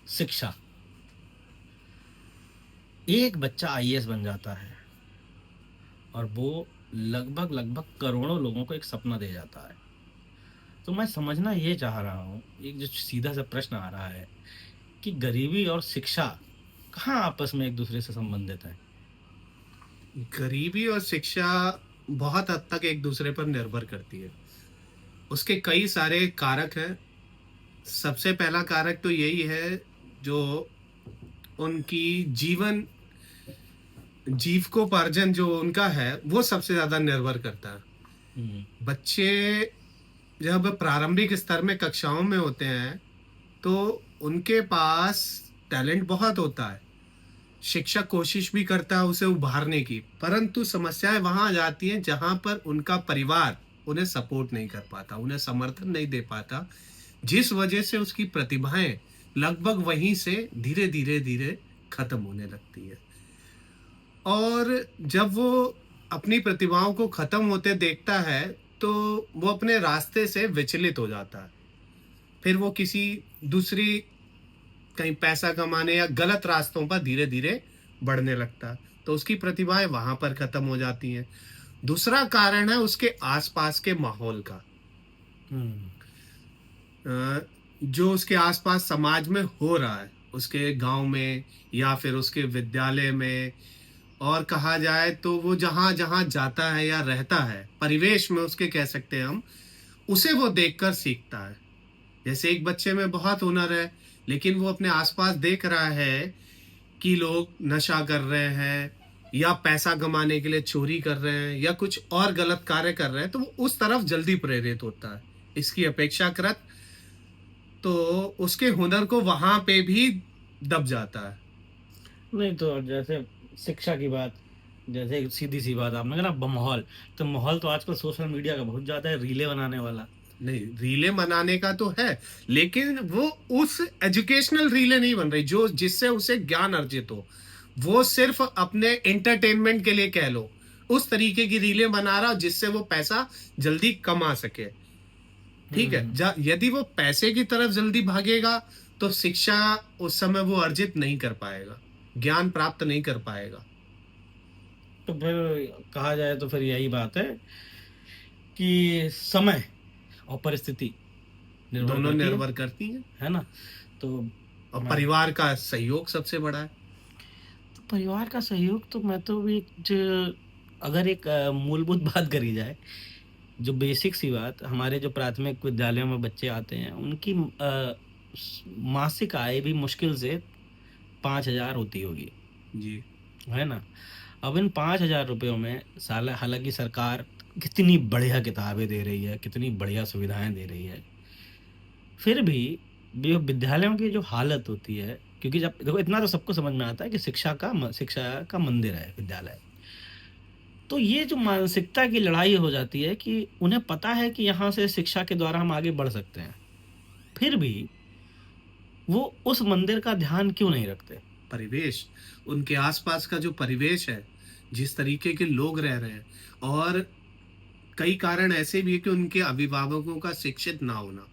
शिक्षा। एक बच्चा आईएएस बन जाता है और वो लगभग लगभग करोड़ों लोगों को एक सपना दे जाता है। तो मैं समझना ये चाह रहा हूँ, एक जो सीधा सा प्रश्न आ रहा है कि गरीबी और शिक्षा कहाँ आपस में एक दूसरे से संबंधित है? गरीबी और शिक्षा बहुत हद तक एक दूसरे पर निर्भर करती है। उसके कई सारे कारक हैं। सबसे पहला कारक तो यही है, जो उनकी जीवन जीविकोपार्जन जो उनका है, वो सबसे ज़्यादा निर्भर करता है। हम्म। बच्चे जब प्रारंभिक स्तर में कक्षाओं में होते हैं, तो उनके पास टैलेंट बहुत होता है। शिक्षक कोशिश भी करता है उसे उभारने की, परंतु समस्याएँ वहाँ आ जाती हैं जहाँ पर उनका परिवार उन्हें सपोर्ट नहीं कर पाता, उन्हें समर्थन नहीं दे पाता, जिस वजह से उसकी प्रतिभाएँ लगभग वहीं से धीरे-धीरे खत्म होने लगती है। और जब वो अपनी प्रतिभाओं को खत्म होते देखता है, तो वो अपने रास्ते से विचलित हो जाता है। फिर वो किसी दूसरी कहीं पैसा कमाने या गलत रास्तों पर धीरे-धीरे बढ़ने लगता है। तो उसकी प्रतिभाएँ वहाँ पर खत्म हो जाती हैं। दूसरा कारण है उसके आस-पास के माहौल का। हम्म। जो उसके आस-पास समाज में हो रहा है, उसके गाँव में या फिर उसके विद्यालय में, और कहा जाए तो वो जहाँ-जहाँ जाता है या रहता है, परिवेश में उसके कह सकते हैं हम, उसे वो देखकर सीखता है। जैसे एक बच्चे में बहुत हुनर है, लेकिन वो अपने आस-पास देख रहा है कि लोग नशा कर रहे हैं या पैसा कमाने के लिए चोरी कर रहे हैं या कुछ और गलत कार्य कर रहे हैं, तो वो उस तरफ जल्दी प्रेरित होता है। इसकी अपेक्षाकृत तो उसके हुनर को वहाँ पे भी दब जाता है। नहीं तो जैसे शिक्षा की बात, जैसे सीधी सी बात आपने कहा ना, माहौल। तो माहौल तो आजकल सोशल मीडिया का बहुत ज्यादा है, रीले बनाने वाला। नहीं, रीलें मनाने का तो है, लेकिन वो उस एजुकेशनल रीलें नहीं बन रही जो जिससे उसे ज्ञान अर्जित हो। वो सिर्फ़ अपने एंटरटेनमेंट के लिए कह लो, उस तरीके की रीलें बना रहा जिससे वो पैसा जल्दी कमा सके। ठीक है? हम्म। यदि वो पैसे की तरफ जल्दी भागेगा, तो शिक्षा उस समय वो अर्जित नहीं कर पाएगा, ज्ञान प्राप्त नहीं कर पाएगा। तो फिर कहा जाए तो फिर यही बात है कि समय और परिस्थिति निर्भर दोनों करती निर्भर करती हैं, है ना? तो और मैं परिवार का सहयोग सबसे बड़ा है। तो परिवार का सहयोग तो मैं तो भी अगर एक मूलभूत बात करी जाए, जो बेसिक सी बात, हमारे जो प्राथमिक विद्यालयों में बच्चे आते हैं उनकी मासिक आय भी मुश्किल से 5,000 होती होगी, जी। है ना? अब इन 5,000 रुपयों में साल, हालांकि सरकार कितनी बढ़िया किताबें दे रही है, कितनी बढ़िया सुविधाएं दे रही है, फिर भी जो विद्यालयों की जो हालत होती है, क्योंकि जब देखो इतना तो सबको समझ में आता है कि शिक्षा का मंदिर है विद्यालय। तो ये जो मानसिकता की लड़ाई हो जाती है कि उन्हें पता है कि यहाँ से शिक्षा के द्वारा हम आगे बढ़ सकते हैं, फिर भी वो उस मंदिर का ध्यान क्यों नहीं रखते? परिवेश, उनके आसपास का जो परिवेश है, जिस तरीके के लोग रह रहे हैं, और कई कारण ऐसे भी है कि उनके अभिभावकों का शिक्षित ना होना।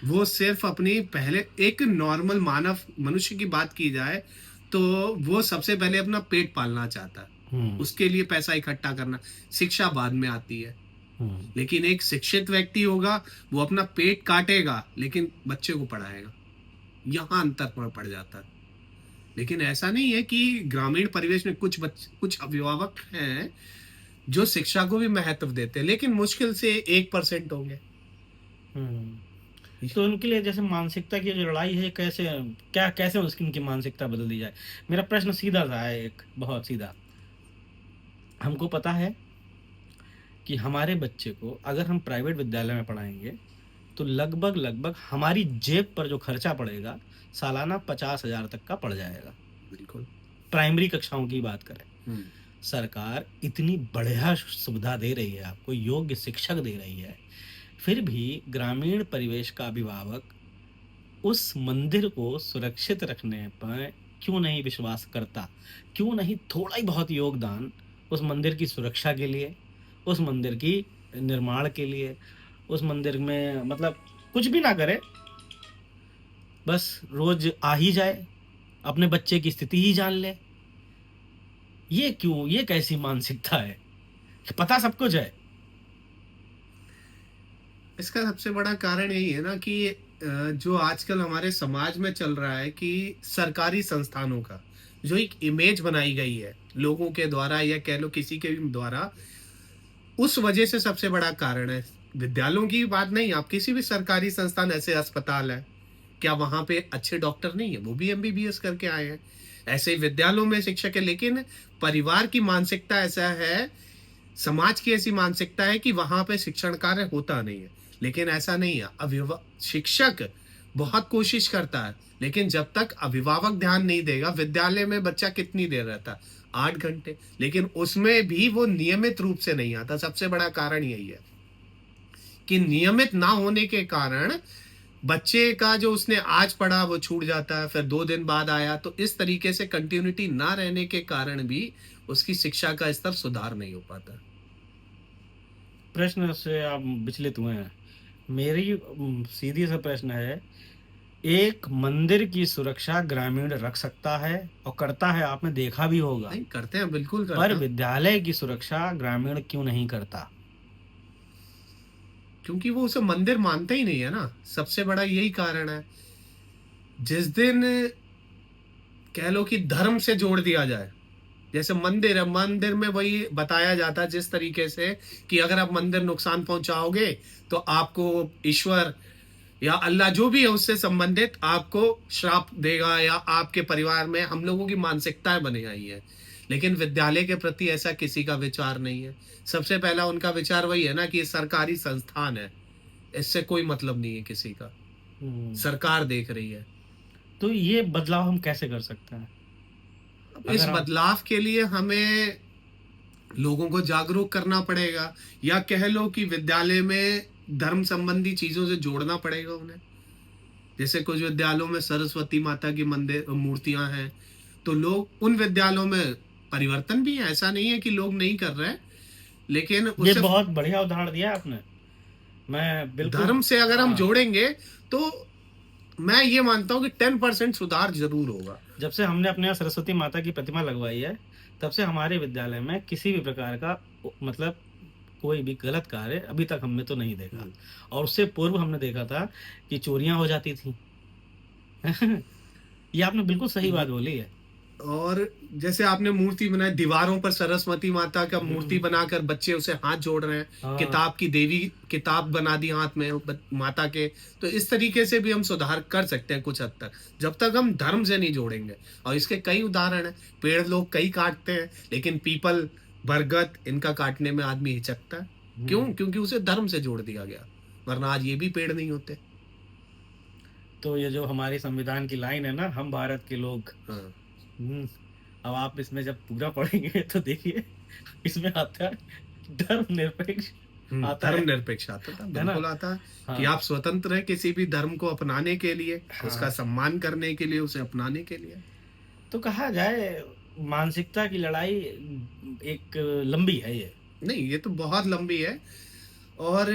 वो सिर्फ अपनी पहले एक नॉर्मल मानव मनुष्य की बात की जाए, तो वो सबसे पहले अपना पेट पालना चाहता है। हम्म। उसके लिए पैसा इकट्ठा करना, शिक्षा बाद में आती है। हम्म। लेकिन एक शिक्षित व्यक्ति होगा, वो अपना पेट काटेगा लेकिन बच्चे को पढ़ाएगा। यहाँ अंतर पड़ जाता है। लेकिन ऐसा नहीं है कि ग्रामीण परिवेश में कुछ अभिभावक हैं जो शिक्षा को भी महत्व देते हैं, लेकिन मुश्किल से 1% होंगे। हम्म। तो उनके लिए जैसे मानसिकता की जो लड़ाई है, कैसे, क्या, कैसे उसकी इनकी मानसिकता बदल दी जाए? मेरा प्रश्न सीधा सा है, एक बहुत सीधा। हमको पता है कि हमारे बच्चे को अगर हम प्राइवेट विद्यालय में पढ़ाएंगे तो लगभग लगभग हमारी जेब पर जो खर्चा पड़ेगा, सालाना 50,000 तक का पड़ जाएगा। बिल्कुल। प्राइमरी कक्षाओं की बात करें, हम्म। सरकार इतनी बढ़िया सुविधा दे रही है, आपको योग्य शिक्षक दे रही है, फिर भी ग्रामीण परिवेश का अभिभावक उस मंदिर को सुरक्षित रखने पर क्यों नहीं विश्वास करता? क्यों नहीं थोड़ा ही बहुत योगदान उस मंदिर की सुरक्षा के लिए, उस मंदिर की निर्माण के लिए, उस मंदिर में मतलब कुछ भी ना करे, बस रोज आ ही जाए, अपने बच्चे की स्थिति ही जान ले। ये क्यों, ये कैसी मानसिकता है कि पता सब कुछ है। इसका सबसे बड़ा कारण यही है ना कि जो आजकल हमारे समाज में चल रहा है कि सरकारी संस्थानों का जो एक इमेज बनाई गई है लोगों के द्वारा या कह लो किसी के भी द्वारा, उस वजह से सबसे बड़ा कारण है। विद्यालयों की बात नहीं, आप किसी भी सरकारी संस्थान, ऐसे अस्पताल है, क्या वहां पे अच्छे डॉक्टर नहीं है? वो भी एमबीबीएस करके आए हैं। ऐसे ही विद्यालयों में शिक्षक है, लेकिन परिवार की मानसिकता ऐसा है, समाज की ऐसी मानसिकता है कि वहां पे शिक्षण कार्य होता नहीं है। लेकिन ऐसा नहीं है। शिक्षक बहुत कोशिश करता है, लेकिन जब तक अभिभावक ध्यान नहीं देगा, विद्यालय में बच्चा कितनी देर रहता है? 8 घंटे। लेकिन उसमें भी वो नियमित रूप से नहीं आता। सबसे बड़ा कारण यही है कि नियमित ना होने के कारण बच्चे का जो उसने आज पढ़ा वो छूट जाता है, फिर 2 दिन बाद आया। तो इस तरीके से कंटिन्यूटी ना रहने के कारण भी उसकी शिक्षा का स्तर सुधार नहीं हो पाता। प्रश्न से आप विचलित हुए हैं। मेरी सीधी सा प्रश्न है, एक मंदिर की सुरक्षा ग्रामीण रख सकता है और करता है, आपने देखा भी होगा, नहीं करते हैं, बिल्कुल पर करते हैं। विद्यालय की सुरक्षा ग्रामीण क्यों नहीं करता? क्योंकि वो उसे मंदिर मानते ही नहीं है ना, सबसे बड़ा यही कारण है। जिस दिन कह लो कि धर्म से जोड़ दिया जाए, जैसे मंदिर है, मंदिर में वही बताया जाता है जिस तरीके से कि अगर आप मंदिर नुकसान पहुंचाओगे तो आपको ईश्वर या अल्लाह जो भी है उससे संबंधित आपको श्राप देगा, या आपके परिवार में हम लोगों की मानसिकताएं बनी आई है। लेकिन विद्यालय के प्रति ऐसा किसी का विचार नहीं है। सबसे पहला उनका विचार वही है ना कि ये सरकारी संस्थान है, इससे कोई मतलब नहीं है किसी का, हम्म, सरकार देख रही है। तो ये बदलाव हम कैसे कर सकते हैं? अब इस अगर हम बदलाव के लिए हमें लोगों को जागरूक करना पड़ेगा, या कह लो कि विद्यालय में धर्म संबंधी चीजों से जोड़ना पड़ेगा उन्हें। जैसे कुछ विद्यालयों में सरस्वती माता की मंदिर मूर्तियां हैं, तो लोग उन विद्यालयों में परिवर्तन भी है, ऐसा नहीं है कि लोग नहीं कर रहे हैं, लेकिन ये उससे बहुत बढ़िया उदाहरण दिया आपने, मैं बिल्कुल। धर्म से अगर हम हाँ, जोड़ेंगे तो मैं ये मानता हूँ कि 10% सुधार जरूर होगा। जब से हमने अपने यहाँ सरस्वती माता की प्रतिमा लगवाई है, तब से हमारे विद्यालय में किसी भी प्रकार का मतलब कोई भी गलत कार्य अभी तक हमने तो नहीं देखा। हम्म। और उससे पूर्व हमने देखा था कि चोरियां हो जाती थी। ये आपने बिल्कुल सही बात बोली है। और जैसे आपने मूर्ति बनाई, दीवारों पर सरस्वती माता का मूर्ति हम्म, बनाकर बच्चे उसे हाथ जोड़ रहे हैं, हाँ। किताब की देवी किताब बना दी हाथ में माता के। तो इस तरीके से भी हम सुधार कर सकते हैं कुछ हद तक, जब तक हम धर्म से नहीं जोड़ेंगे। और इसके कई उदाहरण हैं। पेड़ लोग कई काटते हैं, लेकिन पीपल, बरगद, इनका काटने में आदमी हिचकता है। क्यों? हम्म, क्योंकि उसे धर्म से जोड़ दिया गया, वरना आज ये भी पेड़ नहीं होते। तो ये जो हमारी संविधान की लाइन है ना, हम भारत के लोग। हाँ। हम्म, अब आप इसमें जब पूरा पढ़ेंगे तो देखिए, इसमें आता है धर्मनिरपेक्ष, आता धर्म है निरपेक्ष आता था, है ना? बिल्कुल आता है कि हाँ, आप स्वतंत्र हैं किसी भी धर्म को अपनाने के लिए, उसका हाँ। सम्मान करने के लिए, उसे अपनाने के लिए। तो कहा जाए, मानसिकता की लड़ाई एक लंबी है ये। नहीं, ये तो बहुत लंबी है। और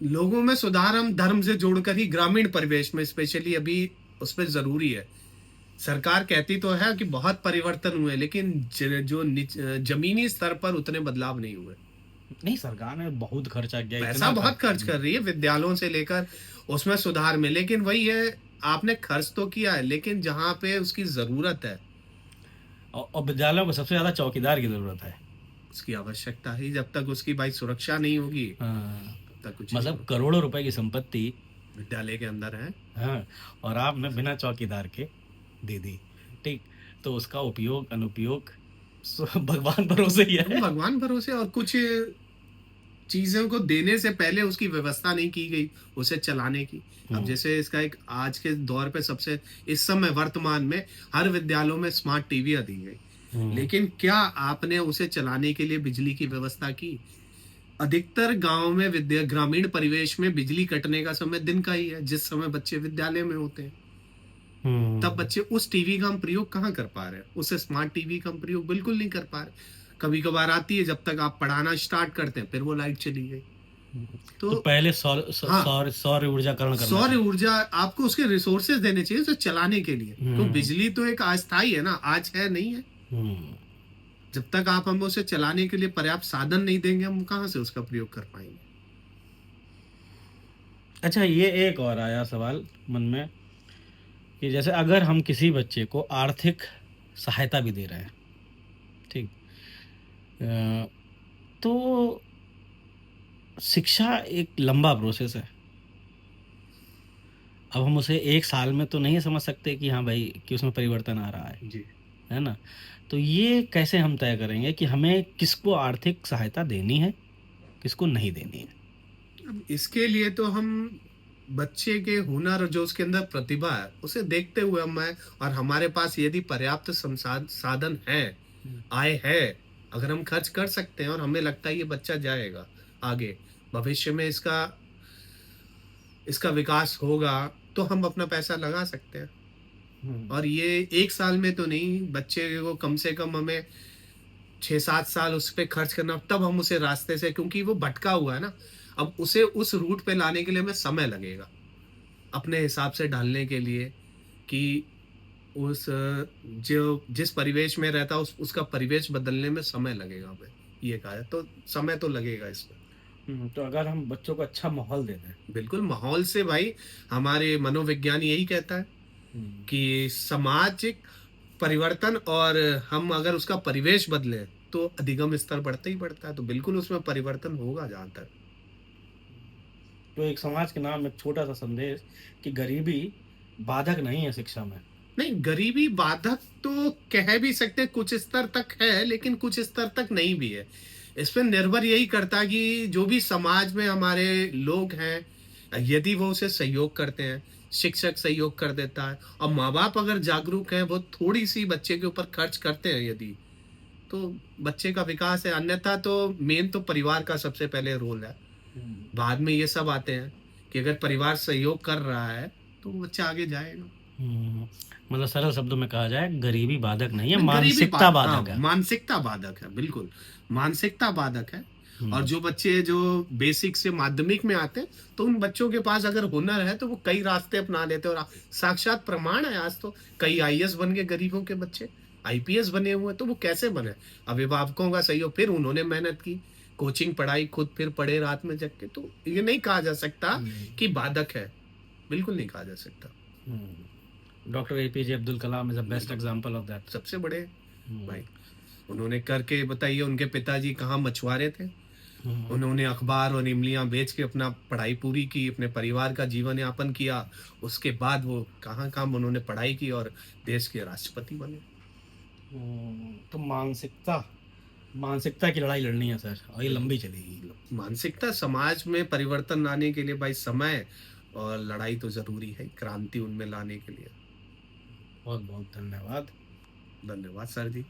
लोगों में सुधार हम धर्म से जोड़कर ही, ग्रामीण परिवेश में स्पेशली अभी उसमें जरूरी है। सरकार कहती तो है कि बहुत परिवर्तन हुए, लेकिन जमीनी स्तर पर उतने बदलाव नहीं हुए। नहीं, सरकार ने बहुत खर्चा किया, पैसा इतना बहुत खर्च। खर्च कर रही है विद्यालयों से लेकर उसमें सुधार में, लेकिन वही है, आपने खर्च तो किया है, लेकिन जहां पे उसकी जरूरत है, और विद्यालयों को सबसे ज्यादा चौकीदार की जरूरत है। उसकी आवश्यकता है। जब तक उसकी भाई सुरक्षा नहीं होगी, हाँ, तब तक कुछ नहीं मतलब होगा। करोड़ों रुपए की संपत्ति। विद्यालय के अंदर है। हाँ, और आपने बिना चौकीदार के दे दी, ठीक, तो उसका उपयोग अनुपयोग भगवान भरोसे ही है। भगवान भरोसे। और कुछ चीजों को देने से पहले उसकी व्यवस्था नहीं की गई उसे चलाने की। अब हम्म, जैसे इसका एक आज के दौर पे सबसे, इस समय वर्तमान में हर विद्यालयों में स्मार्ट टीवियां दी गई, हम्म, लेकिन क्या आपने उसे चलाने के लिए बिजली की व्यवस्था की? अधिकतर गांव में ग्रामीण परिवेश में बिजली कटने का समय दिन का ही है, जिस समय बच्चे विद्यालय में होते हैं। तब हम्म। बच्चे उस टीवी का हम प्रयोग कहाँ कर पा रहे हैं? उस स्मार्ट टीवी का हम प्रयोग बिल्कुल नहीं कर पा रहे। कभी कभार आती है, जब तक आप पढ़ाना स्टार्ट करते हैं फिर वो लाइट चली गई। तो तो पहले हाँ, सौर ऊर्जाकरण करना सौर चाहिए। ऊर्जा आपको उसके रिसोर्सेज देने चाहिए उसे चलाने के लिए, तो हम्म। बिजली तो एक अस्थाई है ना, आज है नहीं है। हम्म। जब तक आप हमें उसे चलाने के लिए पर्याप्त साधन नहीं देंगे, हम कहाँ से उसका प्रयोग कर पाएंगे। अच्छा, ये एक और आया सवाल मन में कि जैसे अगर हम किसी बच्चे को आर्थिक सहायता भी दे रहे हैं, ठीक, अ, तो शिक्षा एक लंबा प्रोसेस है। अब हम उसे एक साल में तो नहीं समझ सकते कि हाँ भाई कि उसमें परिवर्तन आ रहा जी। है ना। तो ये कैसे हम तय करेंगे कि हमें किसको आर्थिक सहायता देनी है, किसको नहीं देनी है? अब इसके लिए तो हम बच्चे के हुनर, जो उसके अंदर प्रतिभा है, उसे देखते हुए मैं, और हमारे पास यदि पर्याप्त साधन है, हम्म। आय है, अगर हम खर्च कर सकते हैं और हमें लगता है ये बच्चा जाएगा आगे, भविष्य में इसका इसका विकास होगा, तो हम अपना पैसा लगा सकते हैं। हम्म। और ये एक साल में तो नहीं, बच्चे को कम से कम हमें 6-7 साल उस पर खर्च करना, तब हम उसे रास्ते से, क्योंकि वो भटका हुआ है ना, अब उसे उस रूट पे लाने के लिए हमें समय लगेगा, अपने हिसाब से ढालने के लिए, कि उस जो जिस परिवेश में रहता है उसका परिवेश बदलने में समय लगेगा हमें, ये कहा है, तो समय तो लगेगा इसमें। तो अगर हम बच्चों को अच्छा माहौल दे दें। बिल्कुल, माहौल से भाई, हमारे मनोविज्ञान यही कहता है हम्म। कि सामाजिक परिवर्तन, और हम अगर उसका परिवेश बदले तो अधिगम स्तर बढ़ता ही बढ़ता है, तो बिल्कुल उसमें परिवर्तन होगा जहां तक। तो एक समाज के नाम एक छोटा सा संदेश कि गरीबी बाधक नहीं है शिक्षा में। नहीं, गरीबी बाधक तो कह भी सकते हैं, कुछ स्तर तक है लेकिन कुछ स्तर तक नहीं भी है। इस पर निर्भर यही करता है कि जो भी समाज में हमारे लोग हैं, यदि वो उसे सहयोग करते हैं, शिक्षक सहयोग कर देता है, और माँ बाप अगर जागरूक हैं, वो थोड़ी सी बच्चे के ऊपर खर्च करते हैं यदि, तो बच्चे का विकास है। अन्यथा तो मेन तो परिवार का सबसे पहले रोल है, हम्म। बाद में ये सब आते हैं, कि अगर परिवार सहयोग कर रहा है तो वो बच्चा आगे जाएगा। हम्म। मतलब सरल शब्दों में कहा जाए, गरीबी बाधक नहीं है, नहीं, गरीबी मानसिकता हाँ, बाधक है। मानसिकता बाधक है, बिल्कुल, मानसिकता बाधक है। और हम्म। जो बच्चे जो बेसिक से माध्यमिक में आते हैं, तो उन बच्चों के पास अगर हुनर है तो वो कई रास्ते अपना लेते हैं, और साक्षात प्रमाण है, आज तो कई आईएएस बन गए गरीबों के बच्चे, आईपीएस बने हुए हैं। तो वो कैसे बने? अभिभावकों का सहयोग, फिर उन्होंने मेहनत की, कोचिंग पढ़ाई, खुद फिर पढ़े रात में जग के, तो ये नहीं कहा जा सकता हम्म। कि बाधक है, बिल्कुल नहीं कहा जा सकता। Doctor APJ Abdul Kalam is the best बिल्कुल, एग्जांपल ऑफ दैट। सबसे बड़े भाई, उन्होंने करके बताइए, उनके पिताजी कहाँ मछुआरे थे, उन्होंने अखबार और इमलियां बेच के अपना पढ़ाई पूरी की, अपने परिवार का जीवन यापन किया, उसके बाद वो कहाँ कहाँ उन्होंने पढ़ाई की और देश के राष्ट्रपति बने। तो मानसिकता मानसिकता की लड़ाई लड़नी है सर, और ये बिल्कुल, लंबी चलेगी। मानसिकता समाज में परिवर्तन लाने के लिए भाई, समय और लड़ाई तो जरूरी है, क्रांति उनमें लाने के लिए। बहुत बहुत धन्यवाद। धन्यवाद सर जी।